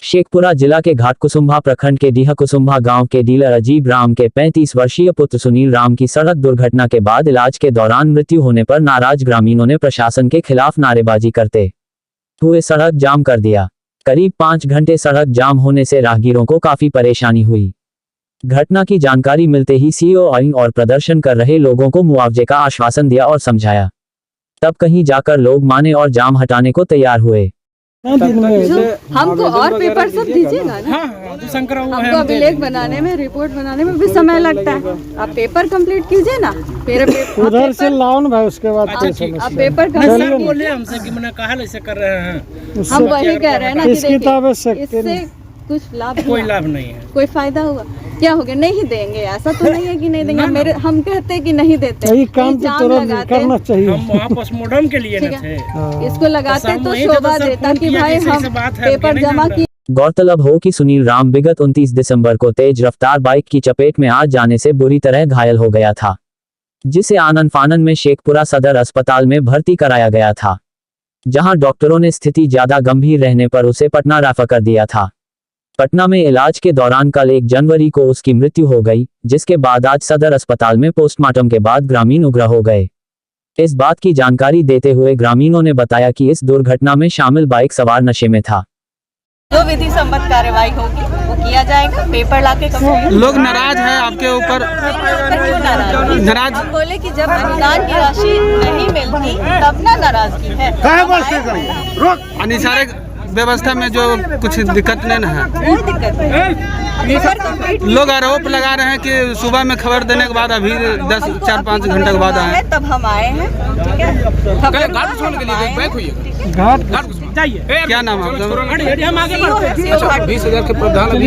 शेखपुरा जिला के घाटकुसुम्भा प्रखंड के डीहकुसुम्भा गांव के डीलर अजीब राम के 35 वर्षीय पुत्र सुनील राम की सड़क दुर्घटना के बाद इलाज के दौरान मृत्यु होने पर नाराज ग्रामीणों ने प्रशासन के खिलाफ नारेबाजी करते हुए सड़क जाम कर दिया। करीब 5 घंटे सड़क जाम होने से राहगीरों को काफी परेशानी हुई। घटना की जानकारी मिलते ही सीओ और प्रदर्शन कर रहे लोगों को मुआवजे का आश्वासन दिया और समझाया। तब कहीं जाकर लोग माने और जाम हटाने को तैयार हुए। हमको और पेपर सब दीजिएगा ना। हमको अभिलेख बनाने में, रिपोर्ट बनाने में भी समय लगता है। आप पेपर कंप्लीट कीजिए ना। उधर से लाओ ना भाई, उसके बाद आप पेपर कंप्लीट बोले हमसे कि मैंने कहा ऐसे कर रहे हैं। हम वही कह रहे हैं ना कि इससे कुछ लाभ, कोई लाभ नहीं है, कोई फायदा हुआ क्या हो गया? नहीं देंगे, ऐसा तो नहीं है कि नहीं देंगे। हम कहते हैं कि नहीं देते, यही काम तो तुरंत करना चाहिए। हम वहाँ पोस्टमार्टम के लिए न थे। इसको लगाते तो शोभा देता कि भाई हम पेपर जमा किए। गौरतलब हो कि सुनील राम विगत 29 दिसंबर को तेज रफ्तार बाइक की चपेट में आ जाने से बुरी तरह घायल हो गया था, जिसे आनन फानन में शेखपुरा सदर अस्पताल में भर्ती कराया गया था, जहां डॉक्टरों ने स्थिति ज्यादा गंभीर रहने पर उसे पटना रेफर कर दिया था। पटना में इलाज के दौरान कल 1 जनवरी को उसकी मृत्यु हो गई, जिसके बाद आज सदर अस्पताल में पोस्टमार्टम के बाद ग्रामीण उग्र हो गए। इस बात की जानकारी देते हुए ग्रामीणों ने बताया कि इस दुर्घटना में शामिल बाइक सवार नशे में था। जो विधि सम्मत कार्रवाई होगी वो किया जाएगा। पेपर लाके लोग नाराज हैं आपके ऊपर। क्यों नाराज? हम बोले कि जब अनुदान की राशि नहीं मिलती तब ना नाराजगी है। सारे व्यवस्था में जो कुछ दिक्कत नहीं ना है, कोई दिक्कत नहीं। लोग आरोप लगा रहे हैं कि सुबह में खबर देने के बाद अभी 4-5 घंटे के बाद आए, तब हम आए हैं। ठीक है, क्या नाम है आपका? 20,000 के प्रावधान